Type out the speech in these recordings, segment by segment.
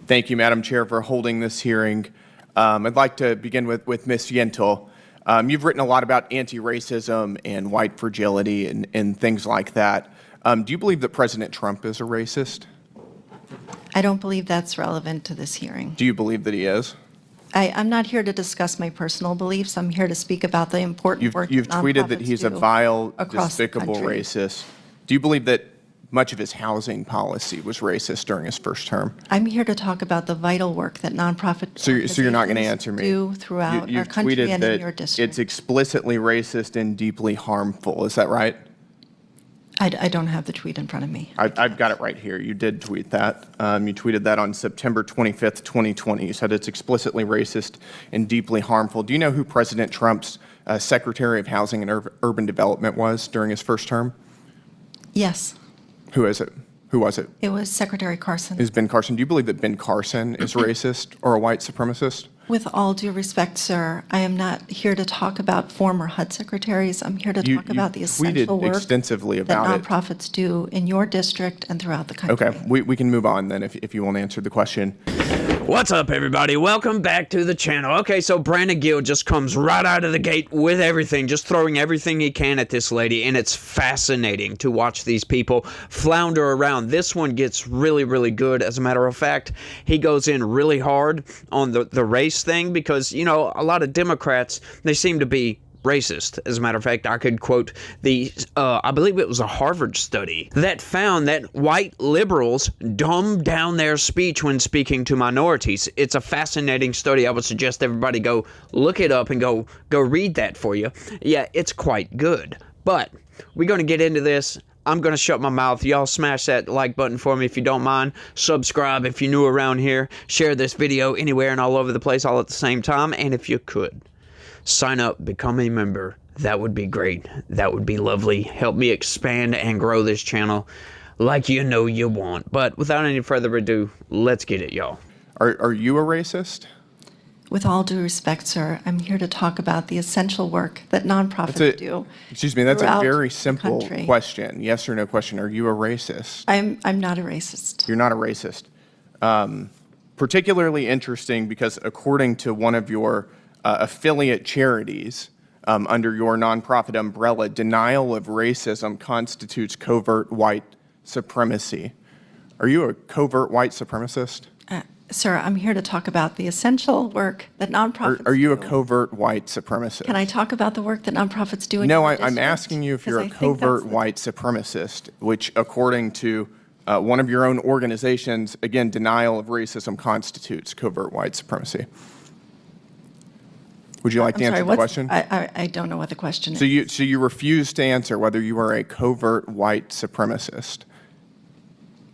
Thank you, Madam Chair, for holding this hearing. I'd like to begin with Ms. Yentl. You've written a lot about anti-racism and white fragility and things like that. Do you believe that President Trump is a racist? I don't believe that's relevant to this hearing. Do you believe that he is? I'm not here to discuss my personal beliefs. I'm here to speak about the important work You've tweeted that he's a vile, despicable country. racist. Do you believe that much of his housing policy was racist during his first term? I'm here to talk about the vital work that nonprofit So you're not going to answer me? do throughout You've our country tweeted and that in your district. it's explicitly racist and deeply harmful. Is that right? I don't have the tweet in front of me. I've got it right here. You did tweet that. You tweeted that on September 25th, 2020. You said it's explicitly racist and deeply harmful. Do you know who President Trump's Secretary of Housing and Urban Development was during his first term? Yes, Who is it? Who was it? it was Secretary Carson. It was Ben Carson. Do you believe that Ben Carson is racist or a white supremacist? With all due respect, sir, I am not here to talk about former HUD secretaries. I'm here to talk about the essential tweeted work extensively that about it. nonprofits do in your district and throughout the country. Okay, we can move on then if you won't answer the question. What's up, everybody? Welcome back to the channel. Okay, so Brandon Gill just comes right out of the gate with everything, just throwing everything he can at this lady, and it's fascinating to watch these people flounder around. This one gets really, really good. As a matter of fact, he goes in really hard on the race thing because, you know, a lot of Democrats, they seem to be racist. As a matter of fact, I could quote the, I believe it was a Harvard study that found that white liberals dumb down their speech when speaking to minorities. It's a fascinating study. I would suggest everybody go look it up and go read that for you. Yeah, it's quite good. But we're going to get into this. I'm going to shut my mouth. Y'all smash that like button for me if you don't mind. Subscribe if you're new around here. Share this video anywhere and all over the place all at the same time. And if you could, sign up, become a member. That would be great. That would be lovely. Help me expand and grow this channel like you know you want. But without any further ado, let's get it, y'all. Are you a racist? With all due respect, sir, I'm here to talk about the essential work that nonprofits do. Excuse me, that's a throughout very the simple country. question. Yes or no question. Are you a racist? I'm not a racist. You're not a racist. Particularly interesting because according to one of your affiliate charities under your nonprofit umbrella, denial of racism constitutes covert white supremacy. Are you a covert white supremacist? Sir, I'm here to talk about the essential work that nonprofits Are you a do. covert white supremacist? Can I talk about the work that nonprofits do in No, your I'm district? asking you if you're a 'Cause I think that's covert the- white supremacist, which according to one of your own organizations, again, denial of racism constitutes covert white supremacy. Would you like to I'm answer sorry, the question? I don't know what the question is. So you refuse to answer whether you are a covert white supremacist.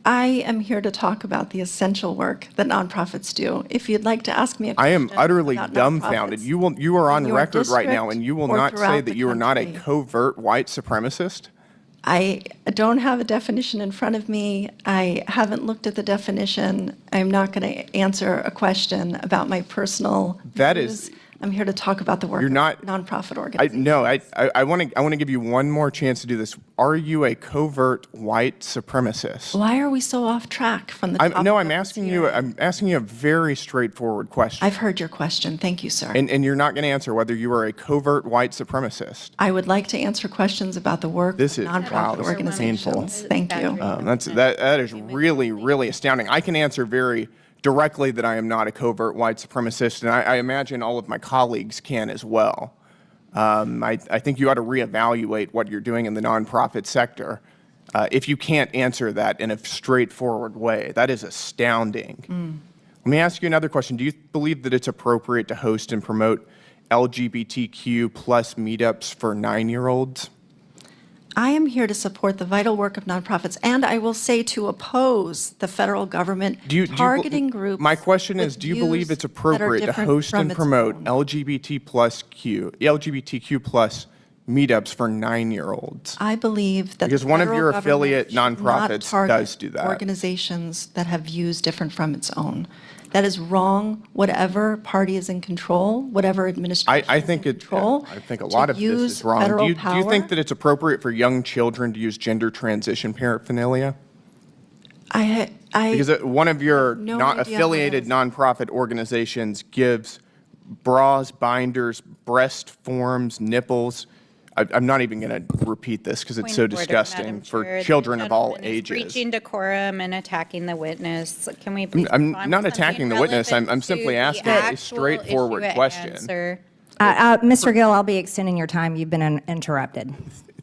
I am here to talk about the essential work that nonprofits do. If you'd like to ask me a I question am utterly about dumbfounded. nonprofits You are on in your record right now, district and you will or not say throughout that the you are not a country. covert white supremacist. I don't have a definition in front of me. I haven't looked at the definition. I'm not going to answer a question about my personal That views. is- I'm here to talk about the work You're of not- nonprofit organizations. I want to give you one more chance to do this. Are you a covert white supremacist? Why are we so off track from the topic? I'm of this asking you. hearing? I'm asking you a very straightforward question. I've heard your question. Thank you, sir. And you're not going to answer whether you are a covert white supremacist. I would like to answer questions about the work This of is- wow, nonprofit this is organizations. Thank you. That is really, really astounding. I can answer very directly that I am not a covert white supremacist, and I imagine all of my colleagues can as well. I think you ought to reevaluate what you're doing in the nonprofit sector if you can't answer that in a straightforward way. That is astounding. Let me ask you another question. Do you believe that it's appropriate to host and promote LGBTQ plus meetups for 9-year-olds? I am here to support the vital work of nonprofits, and I will say to oppose the federal government targeting groups. My question is, with do you believe views it's that are appropriate to different host from and its promote own? LGBTQ plus meetups for 9-year-olds? I believe that Because the one of federal your government affiliate should not nonprofits target does do that. organizations that have views different from its own. That is wrong, whatever party is in control, whatever administration I is think in control. I think a to lot of this use is wrong. Do federal you think power. that it's appropriate for young children to use gender transition paraphernalia? I Because one of your no not idea affiliated how nonprofit organizations gives bras, binders, breast forms, nipples. I'm not even going to repeat this because it's Point so of order, disgusting Madam for Chair. The children of all gentleman is ages. breaching decorum and attacking the witness. Can we please I'm move on not to something attacking the witness. I'm relevant simply to the asking a actual straightforward issue at question. hand, sir? Mr. Gill, I'll be extending your time. You've been interrupted.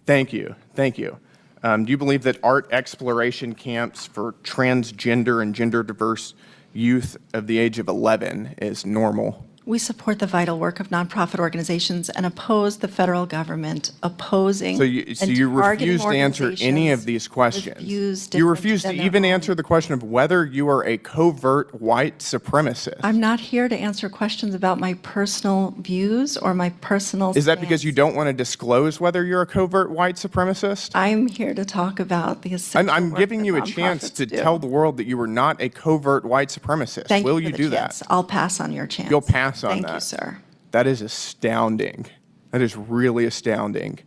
Thank you. Thank you. Do you believe that art exploration camps for transgender and gender diverse youth of the age of 11 is normal? We support the vital work of nonprofit organizations and oppose the federal government opposing So you and targeting refuse to answer any of organizations these questions. refuse You refuse to defend their even own. answer the question of whether you are a covert white supremacist. I'm not here to answer questions about my personal views or my personal Is that because you stance. don't want to disclose whether you're a covert white supremacist? I'm here to talk about the essential I'm work giving that you a chance nonprofits to do. tell the world that you are not a covert white supremacist. Thank Will you you for the do chance. that? I'll pass on your chance. You'll pass on Thank that. you, sir. That is astounding. That is really astounding.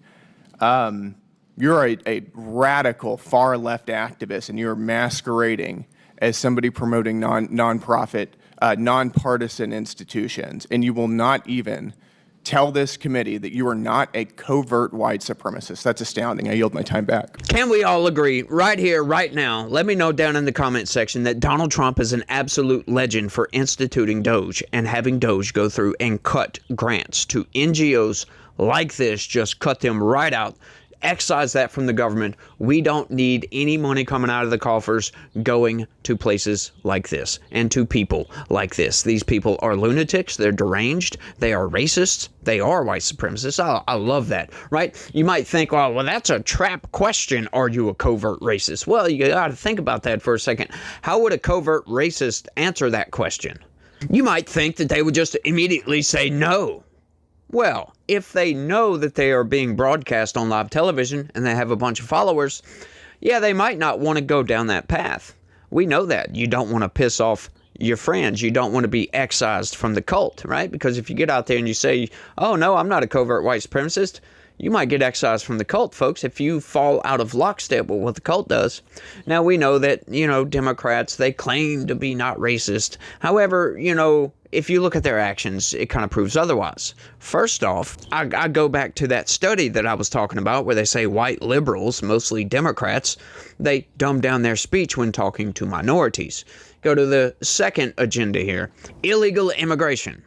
You're a radical far left activist, and you're masquerading as somebody promoting nonprofit, nonpartisan institutions, and you will not even tell this committee that you are not a covert white supremacist. That's astounding. I yield my time back. Can we all agree right here, right now? Let me know down in the comment section that Donald Trump is an absolute legend for instituting Doge and having Doge go through and cut grants to NGOs like this, just cut them right out. Excise that from the government. We don't need any money coming out of the coffers going to places like this and to people like this. These people are lunatics. They're deranged. They are racists. They are white supremacists. I love that, right? You might think, well, that's a trap question. Are you a covert racist? Well, you got to think about that for a second. How would a covert racist answer that question? You might think that they would just immediately say no. Well, if they know that they are being broadcast on live television and they have a bunch of followers, yeah, they might not want to go down that path. We know that. You don't want to piss off your friends. You don't want to be excised from the cult, right? Because if you get out there and you say, oh, no, I'm not a covert white supremacist, you might get excised from the cult, folks, if you fall out of lockstep with what the cult does. Now, we know that, Democrats, they claim to be not racist. However, if you look at their actions, it kind of proves otherwise. First off, I go back to that study that I was talking about where they say white liberals, mostly Democrats, they dumb down their speech when talking to minorities. Go to the second agenda here, illegal immigration.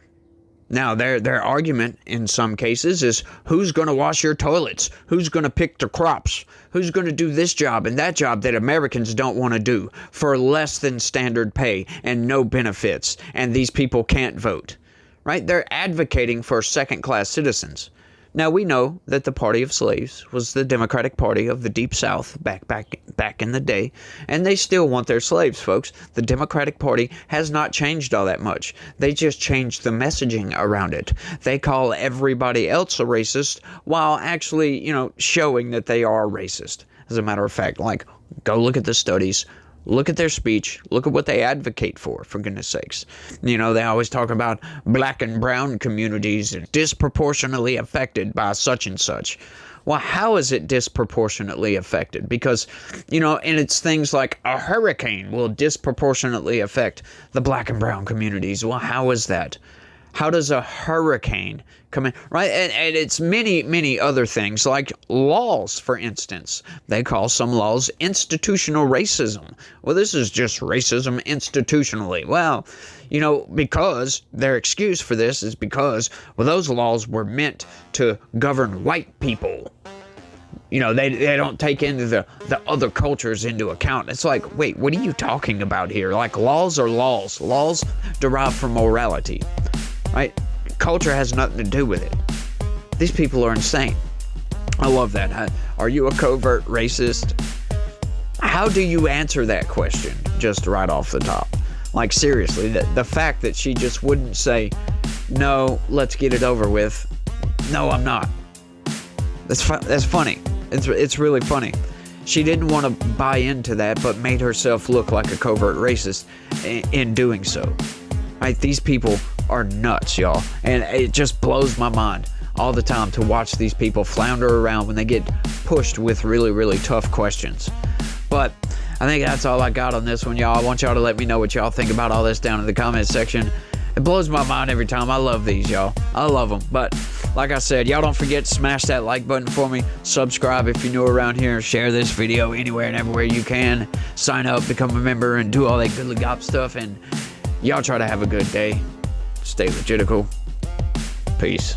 Now, their argument in some cases is who's going to wash your toilets? Who's going to pick the crops? Who's going to do this job and that job that Americans don't want to do for less than standard pay and no benefits, and these people can't vote, right? They're advocating for second-class citizens. Now, we know that the party of slaves was the Democratic Party of the Deep South back in the day, and they still want their slaves, folks. The Democratic Party has not changed all that much. They just changed the messaging around it. They call everybody else a racist while actually, showing that they are racist. As a matter of fact, go look at the studies. Look at their speech. Look at what they advocate for goodness sakes. They always talk about black and brown communities disproportionately affected by such and such. Well, how is it disproportionately affected? Because, and it's things like a hurricane will disproportionately affect the black and brown communities. Well, how is that? How does a hurricane come in, right? And it's many, many other things like laws, for instance. They call some laws institutional racism. Well, this is just racism institutionally. Well, because their excuse for this is because, those laws were meant to govern white people. They don't take into the other cultures into account. It's like, wait, what are you talking about here? Like, laws are laws. Laws derive from morality. Right? Culture has nothing to do with it. These people are insane. I love that. Are you a covert racist? How do you answer that question just right off the top? Like, seriously, the fact that she just wouldn't say, no, let's get it over with. No, I'm not. That's funny. It's really funny. She didn't want to buy into that, but made herself look like a covert racist in doing so. Right? These people are nuts, y'all. And it just blows my mind all the time to watch these people flounder around when they get pushed with really, really tough questions. But I think that's all I got on this one, y'all. I want y'all to let me know what y'all think about all this down in the comment section. It blows my mind every time. I love these, y'all. I love them. But like I said, y'all don't forget to smash that like button for me. Subscribe if you're new around here. Share this video anywhere and everywhere you can. Sign up, become a member, and do all that good gop stuff. And y'all try to have a good day. Stay legitical. Peace.